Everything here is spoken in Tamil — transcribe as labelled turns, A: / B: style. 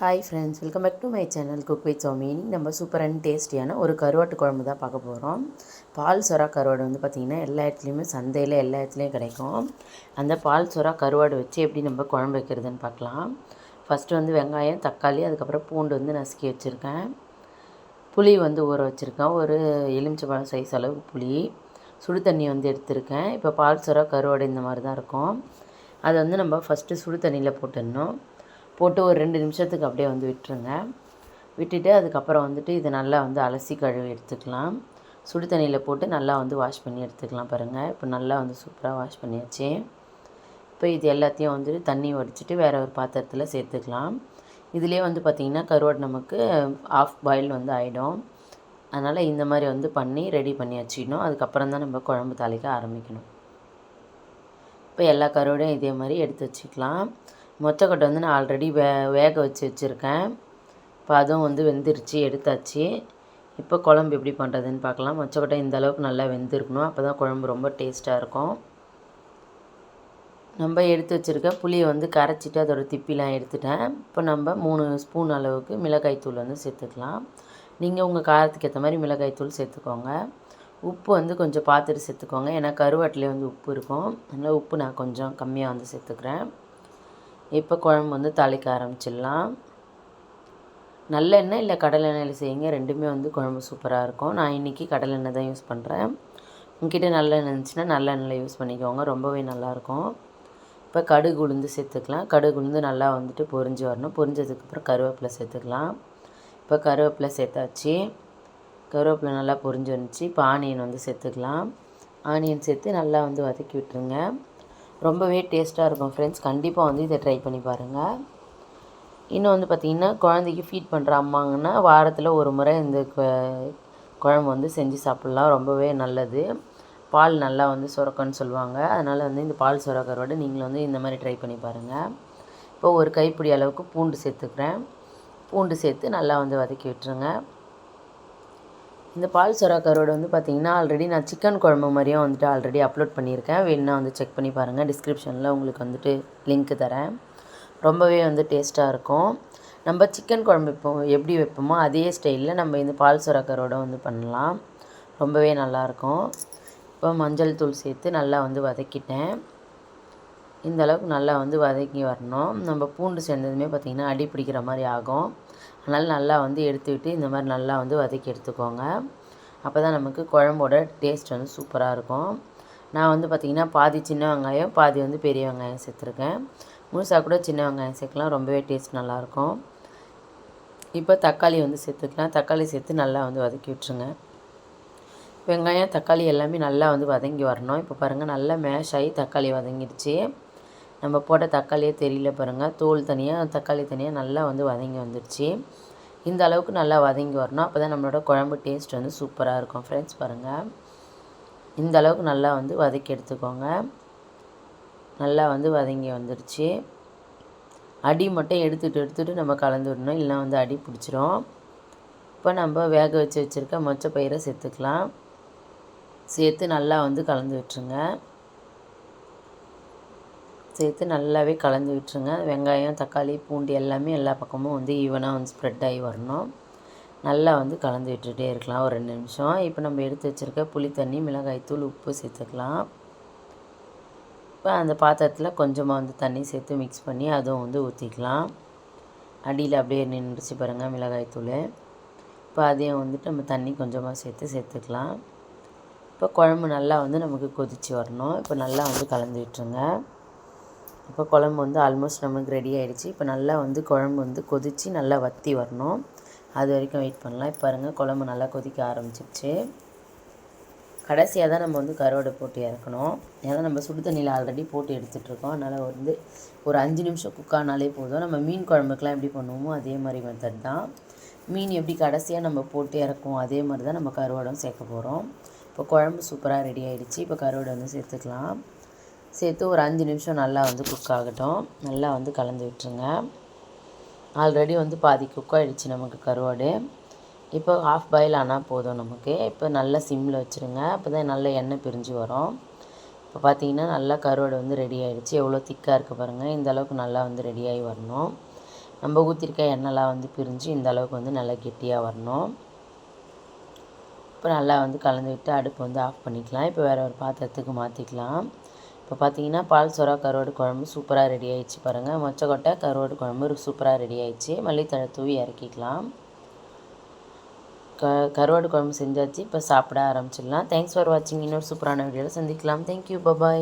A: Hi friends, welcome back to my channel cook with Soumi. நம்ம சூப்பர் அண்ட் டேஸ்டியான ஒரு கருவாட்டு குழம்பு தான் பார்க்க போகிறோம். பால் சொரா கருவாடு வந்து பார்த்திங்கன்னா எல்லா இடத்துலையுமே சந்தையில் எல்லா இடத்துலையும் கிடைக்கும். அந்த பால் சொரா கருவாடு வச்சு எப்படி நம்ம குழம்பு வைக்கிறதுன்னு பார்க்கலாம். ஃபஸ்ட்டு வந்து வெங்காயம், தக்காளி, அதுக்கப்புறம் பூண்டு வந்து நசுக்கி வச்சுருக்கேன். புளி வந்து ஊற வச்சுருக்கேன், ஒரு எலுமிச்சம்பழம் சைஸ் அளவு புளி. சுடு தண்ணி வந்து எடுத்திருக்கேன். இப்போ பால் சொரா கருவாடு இந்த மாதிரி தான் இருக்கும். அதை வந்து நம்ம ஃபஸ்ட்டு சுடு தண்ணியில் போட்டுடணும். போட்டு ஒரு 2 நிமிஷத்துக்கு அப்படியே வந்து விட்டுருங்க. விட்டுட்டு அதுக்கப்புறம் வந்துட்டு இதை நல்லா வந்து அலசி கழுவி எடுத்துக்கலாம். சுடு தண்ணியில் போட்டு நல்லா வந்து வாஷ் பண்ணி எடுத்துக்கலாம். பாருங்கள், இப்போ நல்லா வந்து சூப்பராக வாஷ் பண்ணியாச்சு. இப்போ இது எல்லாத்தையும் வந்துட்டு தண்ணி வடிச்சிட்டு வேறு ஒரு பாத்திரத்தில் சேர்த்துக்கலாம். இதிலே வந்து பார்த்திங்கன்னா கருவாடு நமக்கு ஆஃப் பாயில் வந்து ஆகிடும். அதனால் இந்த மாதிரி வந்து பண்ணி ரெடி பண்ணி வச்சுக்கணும். அதுக்கப்புறம் தான் நம்ம குழம்பு தாளிக்க ஆரம்பிக்கணும். இப்போ எல்லா கருவாடையும் இதே மாதிரி எடுத்து வச்சுக்கலாம். மொச்சக்கொட்டை வந்து நான் ஆல்ரெடி வேக வச்சுருக்கேன். இப்போ அதுவும் வந்து வெந்துருச்சு, எடுத்தாச்சு. இப்போ குழம்பு எப்படி பண்ணுறதுன்னு பார்க்கலாம். மொச்சக்கொட்டை இந்த அளவுக்கு நல்லா வெந்திருக்கணும், அப்போ தான் குழம்பு ரொம்ப டேஸ்ட்டாக இருக்கும். நம்ம எடுத்து வச்சுருக்க புளியை வந்து கரைச்சிட்டு அதோடய திப்பிலாம் எடுத்துட்டேன். இப்போ நம்ம 3 ஸ்பூன் அளவுக்கு மிளகாய்த்தூள் வந்து சேர்த்துக்கலாம். நீங்கள் உங்கள் காரத்துக்கு ஏற்ற மாதிரி மிளகாய்த்தூள் சேர்த்துக்கோங்க. உப்பு வந்து கொஞ்சம் பார்த்துட்டு சேர்த்துக்கோங்க, ஏன்னா கருவாட்டிலே வந்து உப்பு இருக்கும். அதனால் உப்பு நான் கொஞ்சம் கம்மியாக வந்து சேர்த்துக்கிறேன். இப்போ குழம்பு வந்து தாளிக்க ஆரம்பிச்சிடலாம். நல்லெண்ணெய் இல்லை கடலெண்ணெயில் செய்யுங்க, ரெண்டுமே வந்து குழம்பு சூப்பராக இருக்கும். நான் இன்றைக்கி கடலெண்ணெய் தான் யூஸ் பண்ணுறேன். உங்ககிட்ட நல்லெண்ணெய் இருந்துச்சுன்னா நல்லெண்ணெயில் யூஸ் பண்ணிக்கோங்க, ரொம்பவே நல்லாயிருக்கும். இப்போ கடுகு உளுந்து சேர்த்துக்கலாம். கடுகு உளுந்து நல்லா வந்துட்டு பொரிஞ்சு வரணும். பொரிஞ்சதுக்கப்புறம் கருவேப்பிலை சேர்த்துக்கலாம். இப்போ கருவேப்பிலை சேர்த்தாச்சு. கருவேப்பிலை நல்லா பொரிஞ்சு வந்துச்சு. இப்போ ஆனியன் வந்து சேர்த்துக்கலாம். ஆனியன் சேர்த்து நல்லா வந்து வதக்கி விட்டுருங்க. ரொம்பவே டேஸ்ட்டாக இருக்கும் ஃப்ரெண்ட்ஸ், கண்டிப்பாக வந்து இதை ட்ரை பண்ணி பாருங்கள். இன்னும் வந்து பார்த்திங்கன்னா குழந்தைக்கு ஃபீட் பண்ணுற அம்மாங்கன்னா வாரத்தில் ஒரு முறை இந்த குழம்பு வந்து செஞ்சு சாப்பிட்லாம், ரொம்பவே நல்லது. பால் நல்லா வந்து சுரக்கன்னு சொல்லுவாங்க. அதனால் வந்து இந்த பால் சொரா கருவாடு நீங்களும் வந்து இந்த மாதிரி ட்ரை பண்ணி பாருங்கள். இப்போ ஒரு கைப்பிடி அளவுக்கு பூண்டு சேர்த்துக்கிறேன். பூண்டு சேர்த்து நல்லா வந்து வதக்கி விட்டுருங்க. இந்த பால் சொரா கருவாடு வந்து பார்த்திங்கன்னா ஆல்ரெடி நான் சிக்கன் குழம்பு மாதிரியும் வந்துட்டு ஆல்ரெடி அப்லோட் பண்ணியிருக்கேன். வேணுன்னா வந்து செக் பண்ணி பாருங்கள். டிஸ்கிரிப்ஷனில் உங்களுக்கு வந்துட்டு லிங்க்கு தரேன். ரொம்பவே வந்து டேஸ்ட்டாக இருக்கும். நம்ம சிக்கன் குழம்பு எப்படி வைப்போமோ அதே ஸ்டைலில் நம்ம இந்த பால் சொரா கருவாடை வந்து பண்ணலாம். ரொம்பவே நல்லாயிருக்கும். இப்போ மஞ்சள் தூள் சேர்த்து நல்லா வந்து வதக்கிட்டேன். இந்த அளவுக்கு நல்லா வந்து வதக்கி வரணும். நம்ம பூண்டு சேர்ந்ததுமே பார்த்திங்கன்னா அடி பிடிக்கிற மாதிரி ஆகும். அதனால் நல்லா வந்து எடுத்துக்கிட்டு இந்த மாதிரி நல்லா வந்து வதக்கி எடுத்துக்கோங்க. அப்போ தான் நமக்கு குழம்போட டேஸ்ட் வந்து சூப்பராக இருக்கும். நான் வந்து பார்த்திங்கன்னா பாதி சின்ன வெங்காயம், பாதி வந்து பெரிய வெங்காயம் சேர்த்துருக்கேன். முழுசாக கூட சின்ன வெங்காயம் சேர்க்கலாம், ரொம்பவே டேஸ்ட் நல்லாயிருக்கும். இப்போ தக்காளி வந்து சேர்த்துக்கலாம். தக்காளி சேர்த்து நல்லா வந்து வதக்கி விட்டுருங்க. வெங்காயம் தக்காளி எல்லாமே நல்லா வந்து வதங்கி வரணும். இப்போ பாருங்கள், நல்லா மேஷ் ஆகி தக்காளி வதங்கிடுச்சு. நம்ம போட்ட தக்காளியே தெரியல பாருங்கள், தோல் தனியாக தக்காளி தனியாக நல்லா வந்து வதங்கி வந்துடுச்சு. இந்த அளவுக்கு நல்லா வதங்கி வரணும், அப்போ தான் நம்மளோட குழம்பு டேஸ்ட் வந்து சூப்பராக இருக்கும் ஃப்ரெண்ட்ஸ். பாருங்கள், இந்த அளவுக்கு நல்லா வந்து வதக்கி எடுத்துக்கோங்க. நல்லா வந்து வதங்கி வந்துடுச்சு. அடி மட்டும் எடுத்துகிட்டு நம்ம கலந்து விடணும், இல்லைனா வந்து அடி பிடிச்சிரும். இப்போ நம்ம வேக வச்சுருக்க மொச்சப்பயிரை சேர்த்துக்கலாம். சேர்த்து நல்லா வந்து கலந்து விட்டுருங்க. சேர்த்து நல்லாவே கலந்து விட்டுருங்க. வெங்காயம் தக்காளி பூண்டு எல்லாமே எல்லா பக்கமும் வந்து ஈவனாக வந்து ஸ்ப்ரெட் ஆகி வரணும். நல்லா வந்து கலந்து விட்டுகிட்டே இருக்கலாம் ஒரு 2 நிமிஷம். இப்போ நம்ம எடுத்து வச்சுருக்க புளி தண்ணி, மிளகாய்த்தூள், உப்பு சேர்த்துக்கலாம். இப்போ அந்த பாத்திரத்தில் கொஞ்சமாக வந்து தண்ணி சேர்த்து மிக்ஸ் பண்ணி அதுவும் வந்து ஊற்றிக்கலாம். அடியில் அப்படியே நின்றுச்சு பாருங்கள் மிளகாய்த்தூள். இப்போ அதையும் வந்துட்டு நம்ம தண்ணி கொஞ்சமாக சேர்த்துக்கலாம். இப்போ குழம்பு நல்லா வந்து நமக்கு கொதித்து வரணும். இப்போ நல்லா வந்து கலந்து விட்டுருங்க. இப்போ குழம்பு வந்து ஆல்மோஸ்ட் நமக்கு ரெடி ஆகிடுச்சு. இப்போ நல்லா வந்து குழம்பு வந்து கொதித்து நல்லா வற்றி வரணும், அது வரைக்கும் வெயிட் பண்ணலாம். இப்போ பாருங்கள், குழம்பு நல்லா கொதிக்க ஆரம்பிச்சிருச்சு. கடைசியாக தான் நம்ம வந்து கருவாடை போட்டு இறக்கணும், ஏன்னா நம்ம சுடு தண்ணியில் ஆல்ரெடி போட்டு எடுத்துகிட்ருக்கோம். அதனால் வந்து ஒரு 5 நிமிஷம் குக் ஆனாலே போதும். நம்ம மீன் குழம்புக்கெலாம் எப்படி பண்ணுவோமோ அதே மாதிரி மெத்தட் தான். மீன் எப்படி கடைசியாக நம்ம போட்டு இறக்குவோம் அதே மாதிரி தான் நம்ம கருவாடும் சேர்க்க போகிறோம். இப்போ குழம்பு சூப்பராக ரெடி ஆகிடுச்சு. இப்போ கருவாடை வந்து சேர்த்துக்கலாம். சேர்த்து ஒரு 5 நிமிஷம் நல்லா வந்து குக் ஆகட்டும். நல்லா வந்து கலந்து விட்டுருங்க. ஆல்ரெடி வந்து பாதி குக் ஆகிடுச்சு நமக்கு கருவாடு. இப்போ ஹாஃப் பாயில் ஆனால் போதும் நமக்கு. இப்போ நல்லா சிம்மில் வச்சுருங்க, அப்போ தான் நல்லா எண்ணெய் பிரிஞ்சு வரும். இப்போ பார்த்திங்கன்னா நல்லா கருவாடு வந்து ரெடி ஆகிடுச்சு. எவ்வளோ திக்காக இருக்குது பாருங்கள், இந்த அளவுக்கு நல்லா வந்து ரெடியாகி வரணும். நம்ம ஊற்றிருக்க எண்ணெய்லாம் வந்து பிரிஞ்சு இந்த அளவுக்கு வந்து நல்லா கெட்டியாக வரணும். இப்போ நல்லா வந்து கலந்து விட்டு அடுப்பு வந்து ஆஃப் பண்ணிக்கலாம். இப்போ வேறு ஒரு பாத்திரத்துக்கு மாற்றிக்கலாம். இப்போ பார்த்தீங்கன்னா பால் சுறா கருவாடு குழம்பு சூப்பராக ரெடி ஆகிடுச்சு பாருங்கள். மொச்சக்கொட்டை கருவாடு குழம்பு சூப்பராக ரெடி ஆகிடுச்சு. மல்லித்தழை தூவி இறக்கிக்கலாம். கருவாடு குழம்பு செஞ்சாச்சு. இப்போ சாப்பிட ஆரம்பிச்சிடலாம். தேங்க்ஸ் ஃபார் வாட்சிங். இன்னொரு சூப்பரான வீடியோவில் சந்திக்கலாம். Thank you, bye bye.